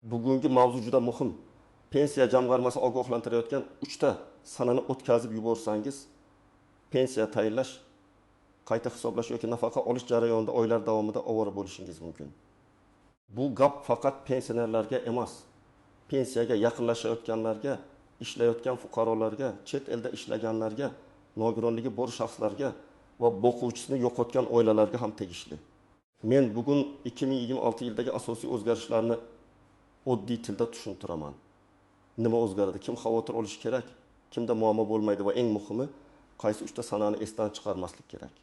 Bugungi mavzu juda muhim. Pensiya jamg'armasi ogohlantirayotgan 3 ta sanani o'tkazib yuborsangiz, pensiya tayinlash, qayta hisoblash yoki nafaqa olish jarayonida oylar davomida ovora bo'lishingiz mumkin. Bu gap faqat pensionerlarga emas, pensiyaga yaqinlashayotganlarga, ishlayotgan fuqarolarga, chet elda ishlaganlarga, nogironligi bor shaxslarga va boquvchisini yo'qotgan oilalarga ham tegishli. Men bugun 2026 yildagi asosiy o'zgarishlarni oddiy tilda tushuntiraman. Nima o'zgaradi, kim xavotir olishi kerak, kimda muammo bo'lmaydi va eng muhimi, qaysi 3 ta sanani esdan chiqarmaslik kerak.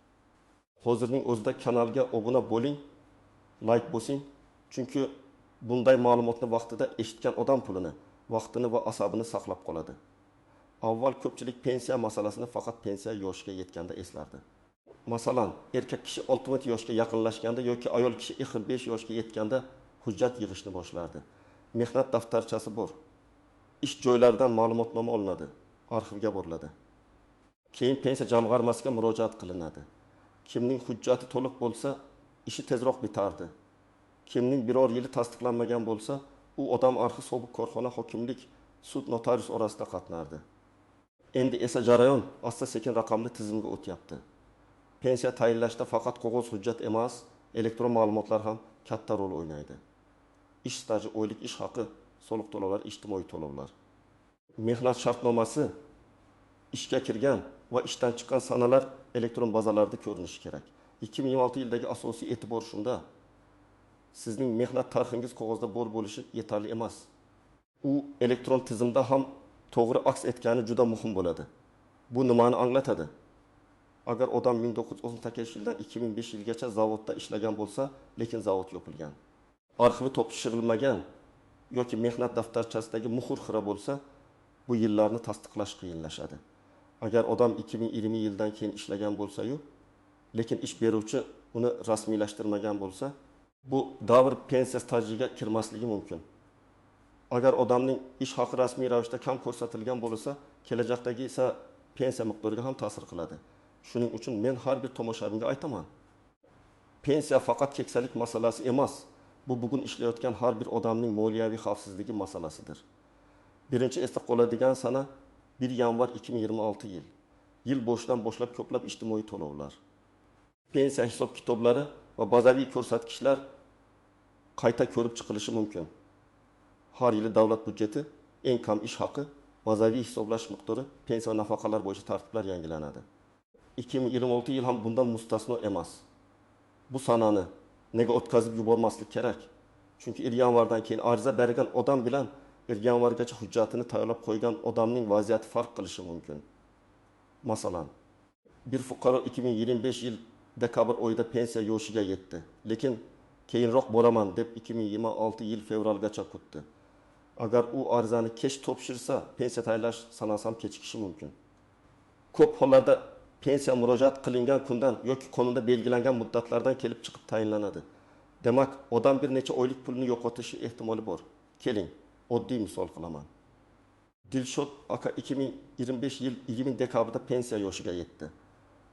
Hozirning o'zida kanalga obuna bo'ling, like bosing, chunki bunday ma'lumotni vaqtida eshitgan odam pulini, vaqtini va asabini saqlab qoladi. Avval ko'pchilik pensiya masalasini faqat pensiya yoshiga yetganda eslardi. Masalan, erkak kishi 60 yoshga yaqinlashganda yoki ayol kishi 45 yoshga yetganda hujjat yig'ishni boshlardi. Mehnat daftarchasi bor. Ish joylaridan ma'lumotnoma olinadi, arxivga boriladi. Keyin pensiya jamg'armasiga murojaat qilinadi. Kimning hujjati to'liq bo'lsa, ishi tezroq bitardi. Kimning biror yili tasdiqlanmagan bo'lsa, u odam arxiv sobiq korxona, hokimlik, sud, notarius orasida qatnardi. Endi esa jarayon asta-sekin raqamli tizimga o'tyapti. Pensiya tayinlashda faqat qog'oz hujjat emas, elektron ma'lumotlar ham katta rol o'ynaydi. Ish staji, oylik ish haqi, soliq to'lovlari, ijtimoiy to'lovlar. Mehnat shartnomasi, ishga kirgan va ishdan chiqqan sanalar elektron bazalarda ko'rinishi kerak. 2026 yildagi asosiy e'tibor shunda. Sizning mehnat tarixingiz qog'ozda bor bo'lishi yetarli emas. U elektron tizimda ham to'g'ri aks etgani juda muhim bo'ladi. Bu nimani anglatadi? Agar odam 1998 yildan 2005 yilgacha zavodda ishlagan bo'lsa, lekin zavod yopilgan, arxivi topshirilmagan yoki mehnat daftarchasidagi muhr xira bo'lsa, bu yillarni tasdiqlash qiyinlashadi. Agar odam 2020 yildan keyin ishlagan bo'lsa-yu, lekin ish beruvchi uni rasmiylashtirmagan bo'lsa, bu davr pensiya stajiga kirmasligi mumkin. Agar odamning ish haqi rasmiy ravishda kam ko'rsatilgan bo'lsa, kelajakdagi esa pensiya miqdoriga ham ta'sir qiladi. Shuning uchun men har bir tomoshabinga aytaman. Pensiya faqat keksalik masalasi emas. Bu bugun ishlayotgan har bir odamning moliyaviy xavfsizligi masalasidir. Birinchi esda qoladigan sana 1 yanvar 2026 yil. Yil boshidan boshlab ko'plab ijtimoiy to'lovlar, pensiya hisob kitoblari va bazaviy ko'rsatkichlar qayta ko'rib chiqilishi mumkin. Har yili davlat budjeti, eng kam ish haqi, bazaviy hisoblash miqdori, pensiya va nafaqalar bo'yicha tartiblar yangilanadi. 2026 yil ham bundan mustasno emas. Bu sanani nega o'tkazib yubormaslik kerak? Chunki 1 yanvardan keyin ariza bergan odam bilan 1 yanvargacha hujjatini tayyorlab qo'ygan odamning vaziyati farq qilishi mumkin. Masalan, bir fuqaro 2025 yil dekabr oyida pensiya yoshiga yetdi, lekin keyinroq bo'laman deb 2026 yil fevralgacha kutdi. Agar u arizani kech topshirsa, pensiya tayinlash sanasi ham kechikishi mumkin. Ko'p hollarda pensiya murojaat qilingan kundan yoki qonunda belgilangan muddatlardan kelib chiqib tayinlanadi. Demak, odam bir necha oylik pulni yo'qotishi ehtimoli bor. Keling, oddiy misol qilaman. Dilshod aka 2025 yil 20 dekabrda pensiya yoshiga yetdi.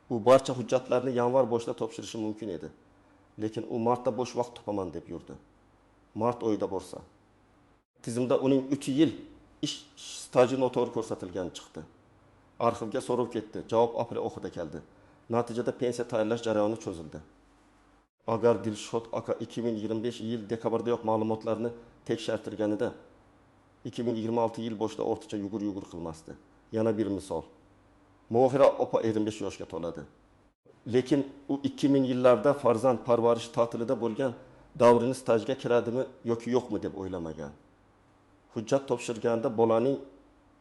U barcha hujjatlarni yanvar boshida topshirishi mumkin edi. Lekin u martda bo'sh vaqt topaman deb yurdi. Mart oyida borsa, tizimda uning 3 yil ish staji noto'g'ri ko'rsatilgani chiqdi. Arxivga so'rov ketdi, javob aprel oxirida keldi. Natijada pensiya tayinlash jarayoni cho'zildi. Agar Dilshod aka 2025 yil dekabrdayoq ma'lumotlarni tekshirtirganida 2026 yil boshida ortiqcha yugur qilmasdi. Yana bir misol. Mohira opa 25 yoshga to'ladi. Lekin u 2000 yillarda farzand parvarish ta'tilida bo'lgan davrini stajga kiradimi yoki yo'qmi deb o'ylamagan. Hujjat topshirganda bolaning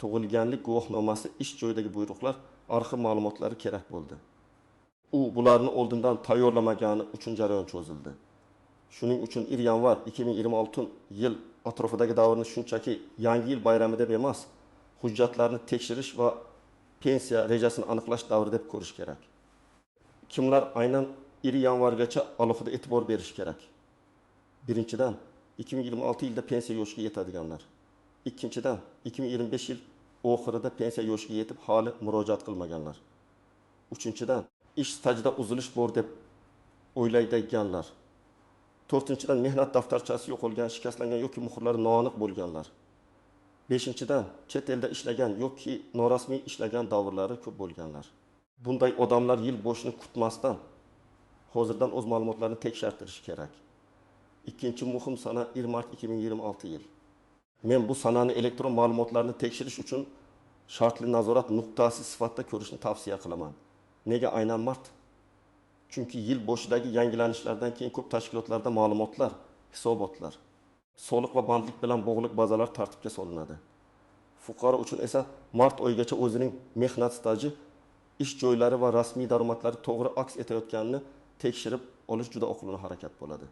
tug'ilganlik guvohnomasi, ish joyidagi buyruqlar, arxiv ma'lumotlari kerak bo'ldi. U bularni oldindan tayyorlamagani uchun jarayon cho'zildi. Shuning uchun 1 yanvar 2026 yil atrofidagi davrni shunchaki yangi yil bayrami deb emas, hujjatlarni tekshirish va pensiya rejasini aniqlash davri deb ko'rish kerak. Kimlar aynan 1 yanvargacha alohida e'tibor berish kerak? Birinchidan, 2026 yilda pensiya yoshiga yetadiganlar. Ikkinchidan, 2025 yil oxirida pensiya yoshiga yetib hali murojaat qilmaganlar. Uchinchidan, ish stajida uzilish bor deb o'ylaydiganlar. To'rtinchidan, mehnat daftarchasi yo'qolgan, shikastlangan yoki muhrlari noaniq bo'lganlar. Beshinchidan, chet elda ishlagan yoki norasmiy ishlagan davrlari ko'p bo'lganlar. Bunday odamlar yil boshini kutmasdan hozirdan o'z ma'lumotlarini tekshirtirishi kerak. Ikkinchi muhim sana 1 mart 2026 yil. Men bu sanani elektron ma'lumotlarni tekshirish uchun shartli nazorat nuqtasi sifatida ko'rishni tavsiya qilaman. Nega aynan mart? Chunki yil boshidagi yangilanishlardan keyin ko'p tashkilotlarda ma'lumotlar, hisobotlar, soliq va bandlik bilan bog'liq bazalar tartibga solinadi. Fuqaro uchun esa mart oyigacha o'zining mehnat staji, ish joylari va rasmiy daromadlari to'g'ri aks etayotganini tekshirib olish juda oqilona harakat bo'ladi.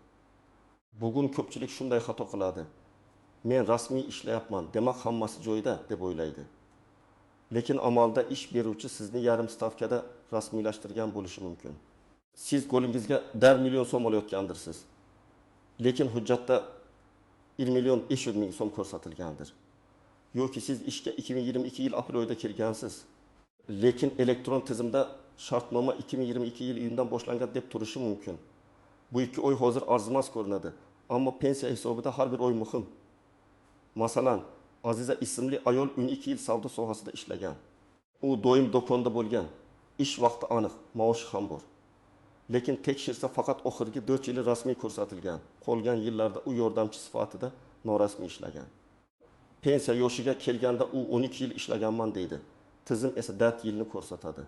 Bugun ko'pchilik shunday xato qiladi. Men rasmiy ishlayapman, demak hammasi joyida deb o'ylaydi. Lekin amalda ish beruvchi sizni yarim stavkada rasmiylashtirgan bo'lishi mumkin. Siz qo'lingizga 1 million so'm olayotgandirsiz. Lekin hujjatda 1 million 500 ming so'm ko'rsatilgandir. Yoki siz ishga 2022 yil aprel oyida kirgansiz. Lekin elektron tizimda shartnoma 2022 yil iyundan boshlangan deb turishi mumkin. Bu ikki oy hozir arzimas ko'rinadi, ammo pensiya hisobida har bir oy muhim. Masalan, Aziza ismli ayol 12 yil savdo sohasida ishlagan. U doim do'konda bo'lgan. Ish vaqti aniq, maoshi ham bor. Lekin tekshirsa faqat oxirgi 4 yili rasmiy ko'rsatilgan. Qolgan yillarda u yordamchi sifatida norasmiy ishlagan. Pensiya yoshiga kelganda u 12 yil ishlaganman deydi. Tizim esa 4 yilni ko'rsatadi.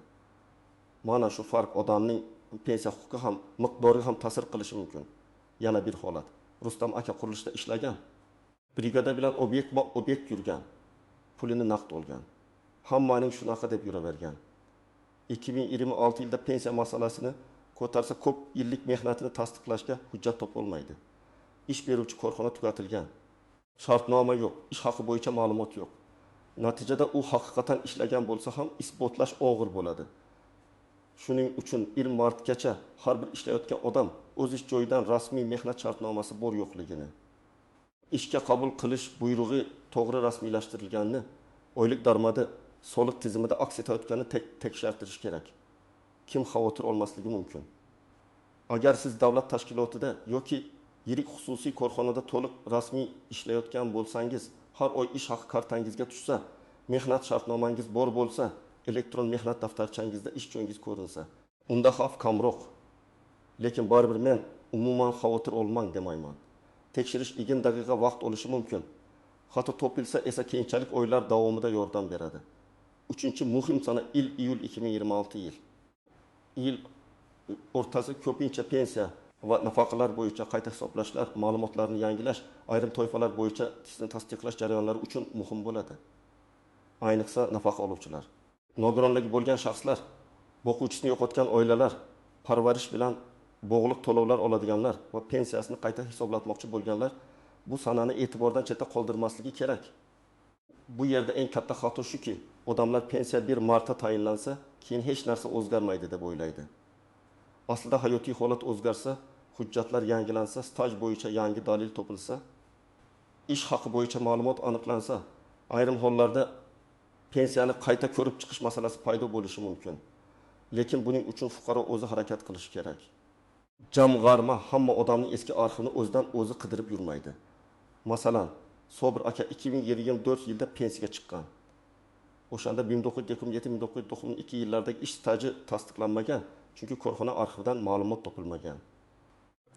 Mana shu farq odamning pensiya huquqi ham, miqdoriga ham ta'sir qilishi mumkin. Yana bir holat. Rustam aka qurilishda ishlagan. Brigada bilan obyekt yurgan. Pulini naqd olgan. Hammaning shunaqa deb yuravergan. 2026 yilda pensiya masalasini ko'tarsa ko'p yillik mehnatini tasdiqlashga hujjat topolmaydi. Ish beruvchi korxona tugatilgan. Shartnoma yo'q, ish haqi bo'yicha ma'lumot yo'q. Natijada u haqiqatan ishlagan bo'lsa ham isbotlash og'ir bo'ladi. Shuning uchun 1 martgacha har bir ishlayotgan odam o'z ish joyidan rasmiy mehnat shartnomasi bor yo'qligini, ishga qabul qilish buyrug'i to'g'ri rasmiylashtirilganini, oylik daromadi soliq tizimida aks etayotganini tekshirtirish kerak. Kim xavotir olmasligi mumkin? Agar siz davlat tashkilotida yoki yirik xususiy korxonada to'liq rasmiy ishlayotgan bo'lsangiz, har oy ish haqi kartangizga tushsa, mehnat shartnomangiz bor bo'lsa, elektron mehnat daftarchangizda ish joyingiz ko'rinsa, unda xavf kamroq. Lekin baribir men umuman xavotir olmang demayman. Tekshirish 2 daqiqa vaqt olishi mumkin. Xato topilsa esa keyinchalik oylar davomida yordam beradi. 3-muhim sana iyul 2026 yil. Yil o'rtasi ko'pincha pensiya va nafaqalar bo'yicha qayta hisoblashlar, ma'lumotlarni yangilash, ayrim toifalar bo'yicha tizimni tasdiqlash jarayonlari uchun muhim bo'ladi. Ayniqsa nafaqa oluvchilar, nogironligi bo'lgan shaxslar, boquvchisini yo'qotgan oilalar, parvarish bilan bog'liq to'lovlar oladiganlar va pensiyasini qayta hisoblatmoqchi bo'lganlar bu sanani e'tibordan chetda qoldirmasligi kerak. Bu yerda eng katta xato shuki, odamlar pensiya 1 martda tayinlansa, keyin hech narsa o'zgarmaydi deb o'ylaydi. Aslida hayotiy holat o'zgarsa, hujjatlar yangilansa, staj bo'yicha yangi dalil topilsa, ish haqi bo'yicha ma'lumot aniqlansa, ayrim hollarda pensiyani qayta ko'rib chiqish masalasi paydo bo'lishi mumkin. Lekin buning uchun fuqaro o'zi harakat qilishi kerak. Jamg'arma hamma odamning eski arxivini o'zidan o'zi qidirib yurmaydi. Masalan, Sobir aka 2024 yilda pensiyaga chiqqan. O'shanda 1997-1992 yillardagi ish staji tasdiqlanmagan, chunki korxona arxividan ma'lumot topilmagan.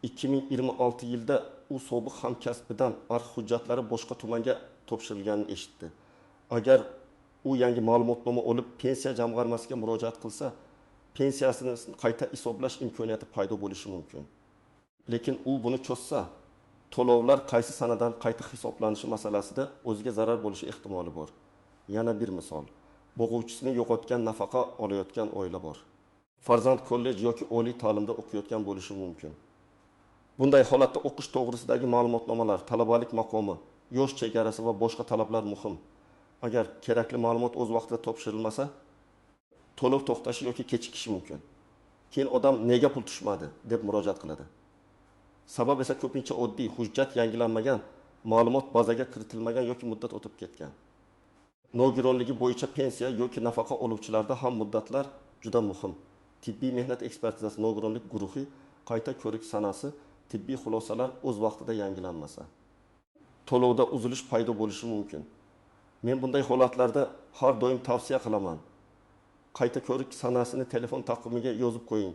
2026 yilda u sobiq hamkasbidan arxiv hujjatlari boshqa tumanga topshirilganini eshitdi. Agar u yangi ma'lumotnoma olib pensiya jamg'armasiga murojaat qilsa, pensiyasini qayta hisoblash imkoniyati paydo bo'lishi mumkin. Lekin u buni cho'zsa, to'lovlar qaysi sanadan qayta hisoblanishi masalasida o'ziga zarar bo'lishi ehtimoli bor. Yana bir misol, boquvchisini yo'qotgan nafaqa olayotgan oila bor. Farzand kollej yoki oliy ta'limda o'qiyotgan bo'lishi mumkin. Bunday holatda o'qish to'g'risidagi ma'lumotnomalar, talabalik maqomi, yosh chegarasi va boshqa talablar muhim. Agar kerakli ma'lumot o'z vaqtida topshirilmasa, to'lov to'xtashi yoki kechikishi mumkin. Keyin odam nega pul tushmadi deb murojaat qiladi. Sabab esa ko'pincha oddiy, hujjat yangilanmagan, ma'lumot bazaga kiritilmagan yoki muddat o'tib ketgan. Nogironligi bo'yicha pensiya yoki nafaqa oluvchilarda ham muddatlar juda muhim. Tibbiy mehnat ekspertizasi nogironlik guruhi qayta ko'rik sanasi tibbiy xulosalar o'z vaqtida yangilanmasa, to'lovda uzilish paydo bo'lishi mumkin. Men bunday holatlarda har doim tavsiya qilaman. Qayta ko'rik sanasini telefon taqvimiga yozib qo'ying.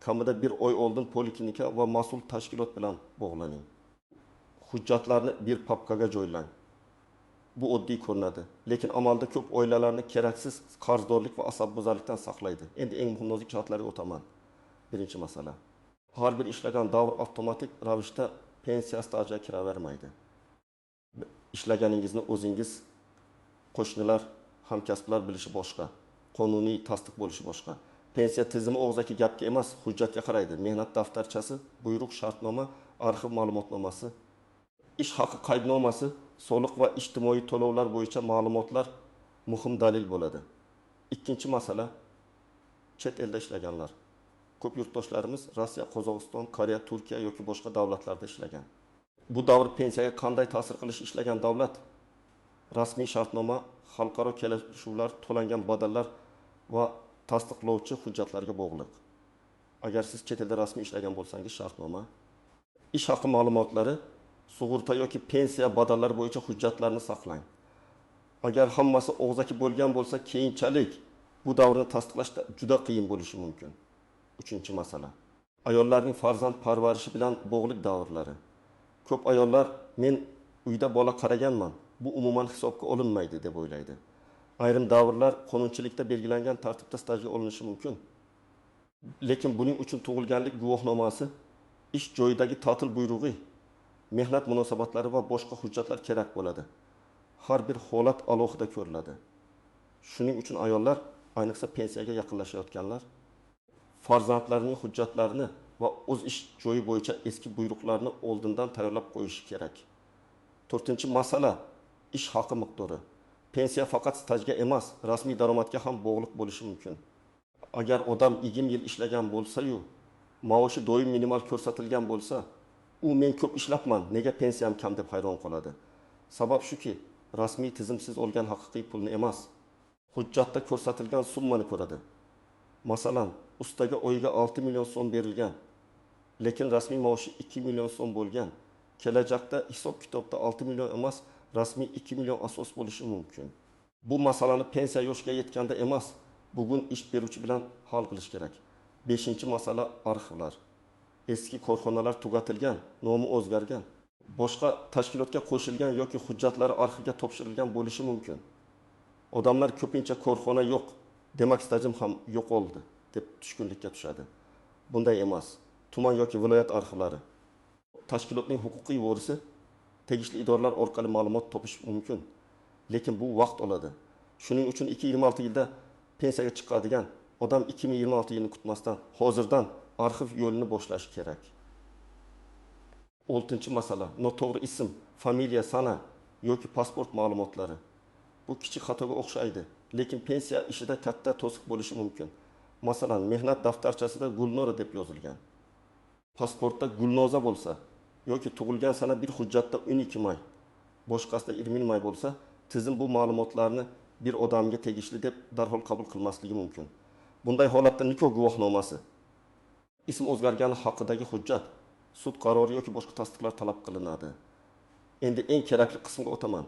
Kamida bir oy oldin poliklinika va mas'ul tashkilot bilan bog'laning. Hujjatlarni bir papkaga joylang. Bu oddiy ko'rinadi, lekin amalda ko'p oilalarni keraksiz qarzdorlik va asabbuzarlikdan saqlaydi. Endi eng muhim nozik jihatlarga o'taman. Birinchi masala. Har bir ishlagan davr avtomatik ravishda pensiya stajiga kiravermaydi. Ishlaganingizni o'zingiz, qo'shnilar, hamkasblar bilishi boshqa. Qonuniy tasdiq bo'lishi boshqa. Pensiya tizimi og'zaki gapga emas, hujjatga qaraydi. Mehnat daftarchasi, buyruq, shartnoma, arxiv ma'lumotnomasi, ish haqi qaydnomasi, soliq va ijtimoiy to'lovlar bo'yicha ma'lumotlar muhim dalil bo'ladi. Ikkinchi masala, chet elda ishlaganlar. Ko'p yurtdoshlarimiz Rossiya, Qozog'iston, Koreya, Turkiya yoki boshqa davlatlarda ishlagan. Bu davr pensiyaga qanday ta'sir qilishi ishlagan davlat, rasmiy shartnoma, xalqaro kelishuvlar, to'langan badallar va tasdiqlovchi hujjatlarga bog'liq. Agar siz chet elda rasmiy ishlagan bo'lsangiz, shartnoma, ish haqi ma'lumotlari, sug'urta yoki pensiya badallari bo'yicha hujjatlarni saqlang. Agar hammasi og'zaki bo'lgan bo'lsa, keyinchalik bu davrni tasdiqlashda juda qiyin bo'lishi mumkin. Uchinchi masala. Ayollarning farzand parvarishi bilan bog'liq davrlari. Ko'p ayollar men uyda bola qaraganman, bu umuman hisobga olinmaydi deb o'ylaydi. Ayrim davrlar qonunchilikda belgilangan tartibda stajga olinishi mumkin. Lekin buning uchun tug'ilganlik guvohnomasi, ish joyidagi ta'til buyrug'i, mehnat munosabatlari va boshqa hujjatlar kerak bo'ladi. Har bir holat alohida ko'riladi. Shuning uchun ayollar, ayniqsa pensiyaga yaqinlashayotganlar, farzandlarining hujjatlarini va o'z ish joyi bo'yicha eski buyruqlarni oldindan tayyorlab qo'yishi kerak. To'rtinchi masala, ish haqi miqdori. Pensiya faqat stajga emas, rasmiy daromadga ham bog'liq bo'lishi mumkin. Agar odam 20 yil ishlagan bo'lsa-yu, maoshi doim minimal ko'rsatilgan bo'lsa, u men ko'p ishlabman, nega pensiyam kam deb hayron qoladi. Sabab shuki, rasmiy tizimsiz olgan haqiqiy pulni emas, hujjatda ko'rsatilgan summani ko'radi. Masalan, ustaga oyiga 6 million so'm berilgan, lekin rasmiy maoshi 2 million so'm bo'lgan. Kelajakda hisob kitobda 6 million emas, rasmiy 2 million asos bo'lishi mumkin. Bu masalani pensiya yoshiga yetganda emas, bugun ish beruvchi bilan hal qilish kerak. 5-masala arxivlar. Eski korxonalar tugatilgan, nomi o'zgargan, boshqa tashkilotga qo'shilgan yoki hujjatlari arxivga topshirilgan bo'lishi mumkin. Odamlar ko'pincha korxona yo'q, demak stajim ham yo'qoldi deb tushkunlikka tushadi. Bunday emas. Tuman yoki viloyat arxivlari, tashkilotning huquqiy vorisi tegishli idoralar orqali ma'lumot topish mumkin, lekin bu vaqt oladi. Shuning uchun 2026 yilda pensiyaga chiqadigan odam 2026 yilni kutmasdan hozirdan arxiv yo'lini boshlashi kerak. 6-masala, noto'g'ri ism, familiya, sana yoki pasport ma'lumotlari. Bu kichik xatoga o'xshaydi, lekin pensiya ishida katta to'siq bo'lishi mumkin. Masalan, mehnat daftarchasida Gulnora deb yozilgan. Pasportda Gulnoza bo'lsa yoki tug'ilgan sana bir hujjatda 12 may, boshqasida 20 may bo'lsa, tizim bu ma'lumotlarni bir odamga tegishli deb darhol qabul qilmasligi mumkin. Bunday holatda nikoh guvohnomasi, ism o'zgargani haqidagi hujjat, sud qarori yoki boshqa tasdiqlar talab qilinadi. Endi eng kerakli qismga o'taman.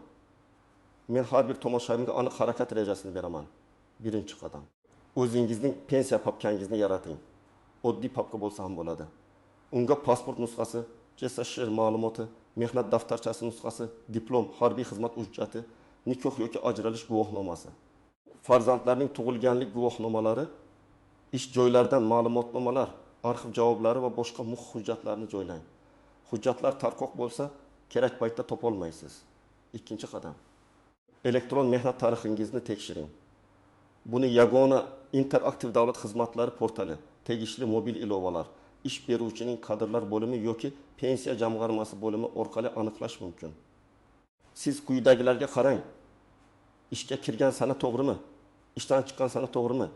Men har bir tomoshabinga aniq harakat rejasini beraman. Birinchi qadam. O'zingizning pensiya papkangizni yarating. Oddiy papka bo'lsa ham bo'ladi. Unga pasport nusxasi, JSSR ma'lumoti, mehnat daftarchasi nusxasi, diplom, harbiy xizmat hujjati, nikoh yoki ajralish guvohnomasi, farzandlarning tug'ilganlik guvohnomalari, ish joylaridan ma'lumotnomalar, arxiv javoblari va boshqa muhim hujjatlarni joylang. Hujjatlar tarqoq bo'lsa, kerak paytda topolmaysiz. Ikkinchi qadam. Elektron mehnat tarixingizni tekshiring. Buni yagona interaktiv davlat xizmatlari portali, tegishli mobil ilovalar, ish beruvchining kadrlar bo'limi yoki pensiya jamg'armasi bo'limi orqali aniqlash mumkin. Siz quyidagilarga qarang. Ishga kirgan sana to'g'rimi? Ishdan chiqqan sana to'g'rimi?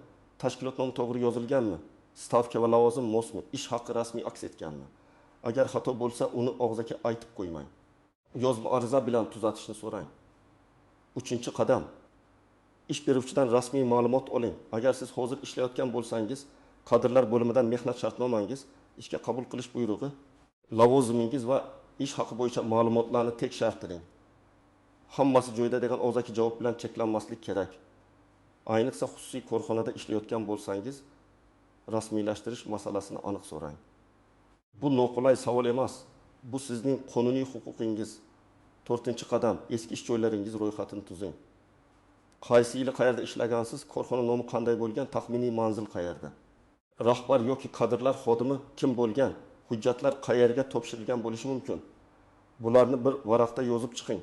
Tashkilot nomi to'g'ri yozilganmi? Stavka va lavozim mosmi? Ish haqi rasmiy aks etganmi? Agar xato bo'lsa, uni og'zaki aytib qo'ymang. Yozma ariza bilan tuzatishni so'rang. 3-qadam. Ish beruvchidan rasmiy ma'lumot oling. Agar siz hozir ishlayotgan bo'lsangiz, kadrlar bo'limidan mehnat shartnomangiz, ishga qabul qilish buyrug'i, Lavozimingiz va ish haqi bo'yicha ma'lumotlarni tekshirtiring. Hammasi joyida degan og'zaki javob bilan cheklanmaslik kerak. Ayniqsa xususiy korxonada ishlayotgan bo'lsangiz, rasmiylashtirish masalasini aniq so'rang. Bu noqulay savol emas. Bu sizning qonuniy huquqingiz. 4-qadam eski ish joylaringiz ro'yxatini tuzing. Qaysi yili qayerda ishlagansiz, korxona nomi qanday bo'lgan, taxminiy manzil qayerda? Rahbar yoki kadrlar xodimi kim bo'lgan, hujjatlar qayerga topshirilgan bo'lishi mumkin. Bularni bir varaqda yozib chiqing.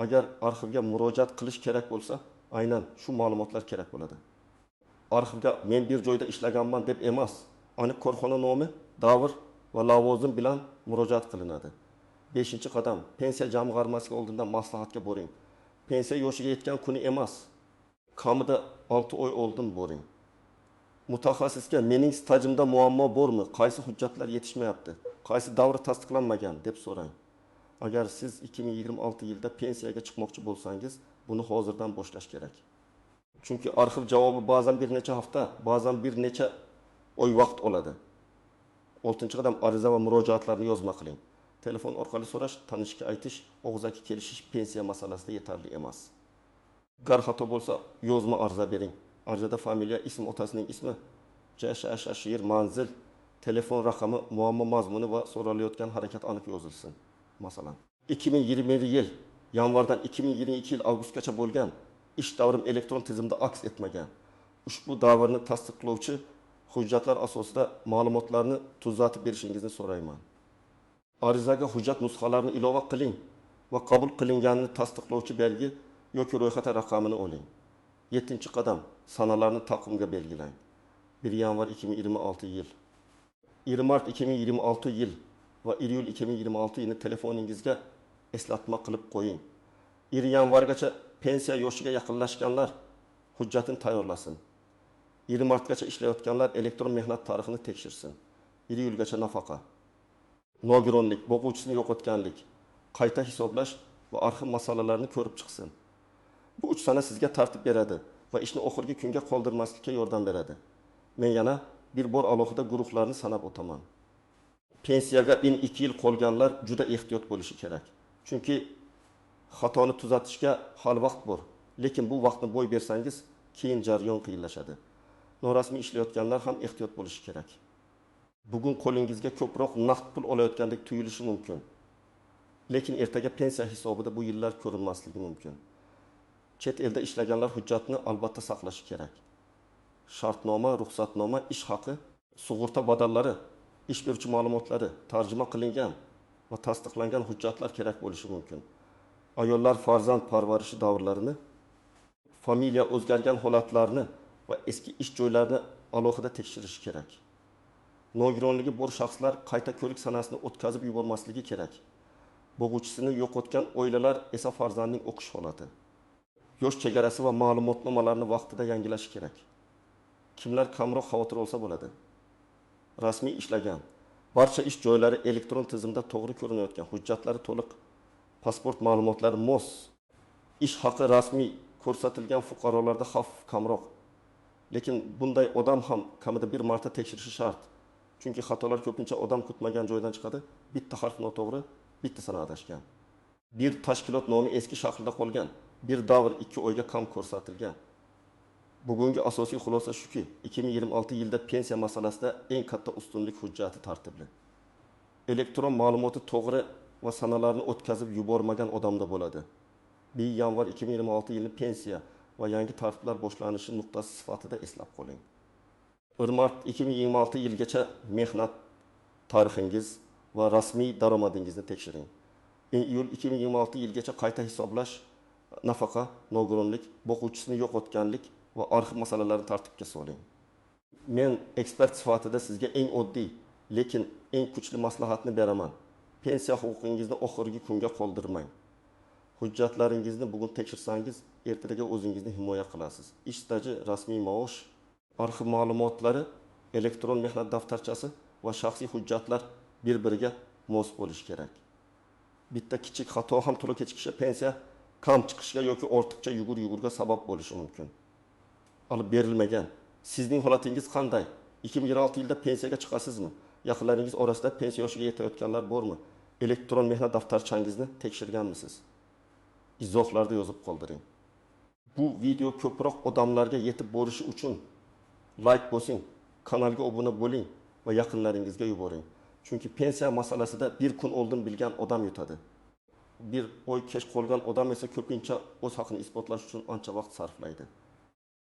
Agar arxivga murojaat qilish kerak bo'lsa, aynan shu ma'lumotlar kerak bo'ladi. Arxivga men bir joyda ishlaganman deb emas, aniq korxona nomi, davr va lavozim bilan murojaat qilinadi. 5-qadam pensiya jamg'armasiga oldindan maslahatga boring. Pensiya yoshiga yetgan kuni emas, kamida 6 oy oldin boring. Mutaxassisga mening stajimda muammo bormi, qaysi hujjatlar yetishmayapti, qaysi davri tasdiqlanmagan deb so'rang. Agar siz 2026 yilda pensiyaga chiqmoqchi bo'lsangiz, buni hozirdan boshlash kerak. Chunki arxiv javobi ba'zan bir necha hafta, ba'zan bir necha oy vaqt oladi. 6-qadam ariza va murojaatlarni yozma qiling. Telefon orqali so'rash, tanishga aytish, og'zaki kelishish pensiya masalasida yetarli emas. Gar xato bo'lsa, yozma ariza bering. Arizada familiya, ism, otasining ismi, yer, manzil, telefon raqami, muammo mazmuni va so'ralayotgan harakat aniq yozilsin. Masalan, 2020 yil yanvardan 2022 yil avgustgacha bo'lgan ish davrim elektron tizimda aks etmagan. Ushbu davrni tasdiqlovchi hujjatlar asosida ma'lumotlarni tuzatib berishingizni so'rayman. Arizaga hujjat nusxalarini ilova qiling va qabul qilinganini tasdiqlovchi belgi yoki ro'yxat raqamini oling. 7-qadam sanalarni taqvimga belgilang. 1 yanvar 2026 yil, 20 mart 2026 yil va iyul 2026 yilni telefoningizga eslatma qilib qo'ying. 1 yanvargacha pensiya yoshiga yaqinlashganlar hujjatini tayyorlasin. 20 martgacha ishlayotganlar elektron mehnat tarixini tekshirsin. 1 iyulgacha nafaqa, nogironlik, boquvchisini yo'qotganlik, qayta hisoblash va arxiv masalalarini ko'rib chiqsin. Bu 3 sana sizga tartib beradi va ishni oxirgi kunga qoldirmaslikka yordam beradi. Men yana bir bor alohida guruhlarni sanab o'taman. Pensiyaga 2 yil qolganlar juda ehtiyot bo'lishi kerak. Chunki xatoni tuzatishga hali vaqt bor. Lekin bu vaqtni bo'y bersangiz, keyin jarayon qiyinlashadi. Norasmiy ishlayotganlar ham ehtiyot bo'lishi kerak. Bugun qo'lingizga ko'proq naqd pul olayotgandek tuyulishi mumkin. Lekin ertaga pensiya hisobida bu yillar ko'rinmasligi mumkin. Chet elda ishlaganlar hujjatni albatta saqlashi kerak. Shartnoma, ruxsatnoma, ish haqi, sug'urta badallari, ish beruvchi ma'lumotlari, tarjima qilingan va tasdiqlangan hujjatlar kerak bo'lishi mumkin. Ayollar farzand parvarishi davrlarini, familiya o'zgargan holatlarni va eski ish joylarini alohida tekshirish kerak. Nogironligi bor shaxslar qayta ko'rik sanasini o'tkazib yubormasligi kerak. Bo'g'uvchisini yo'qotgan oilalar esa farzandning o'qish holati, yosh chegarasi va ma'lumotnomalarni vaqtida yangilash kerak. Kimlar kamroq xavotir olsa bo'ladi? Rasmiy ishlagan, barcha ish joylari elektron tizimda to'g'ri ko'rinayotgan, hujjatlari to'liq, pasport ma'lumotlari mos, ish haqi rasmiy ko'rsatilgan fuqarolarda xavf kamroq. Lekin bunday odam ham kamida bir marta tekshirishi shart. Chunki xatolar ko'pincha odam kutmagan joydan chiqadi. Bitta harf noto'g'ri, bitta sana adashgan. Bir tashkilot nomi eski shaklda qolgan, bir davr 2 oyga kam ko'rsatilgan. Bugungi asosiy xulosa shuki, 2026 yilda pensiya masalasida eng katta ustunlik hujjati tartibli. Elektron ma'lumoti to'g'ri va sanalarni o'tkazib yubormagan odamda bo'ladi. 1 yanvar 2026 yilning pensiya va yangi tartiblar boshlanishi nuqtasi sifatida eslab qoling. 1 mart 2026 yilgacha mehnat tarixingiz va rasmiy daromadingizni tekshiring. 1 iyul 2026 yilgacha qayta hisoblash, nafaqa, nogironlik, boquvchisini yo'qotganlik va arxiv masalalarini tartibga soling. Men ekspert sifatida sizga eng oddiy, lekin eng kuchli maslahatni beraman. Pensiya huquqingizni oxirgi kunga qoldirmang. Hujjatlaringizni bugun tekshirsangiz, ertaga o'zingizni himoya qilasiz. Ish staji, rasmiy maosh, arxiv ma'lumotlari, elektron mehnat daftarchasi va shaxsiy hujjatlar bir-biriga mos bo'lishi kerak. Bitta kichik xato ham to'liq kechikishga, pensiya kam chiqishga yoki ortiqcha yugur-yugurga sabab bo'lishi mumkin. Olib berilmagan. Sizning holatingiz qanday? 2026 yilda pensiyaga chiqasizmi yaqinlaringiz orasida pensiya yoshiga yetayotganlar bormi? Elektron mehnat daftarchangizni tekshirganmisiz? Izohlarda yozib qoldiring. Bu video ko'proq odamlarga yetib borishi uchun like bosing, kanalga obuna bo'ling va yaqinlaringizga yuboring. Chunki pensiya masalasida bir kun oldin bilgan odam yutadi. Bir oy kech qolgan odam esa ko'pincha o'z haqini isbotlash uchun ancha vaqt sarflaydi.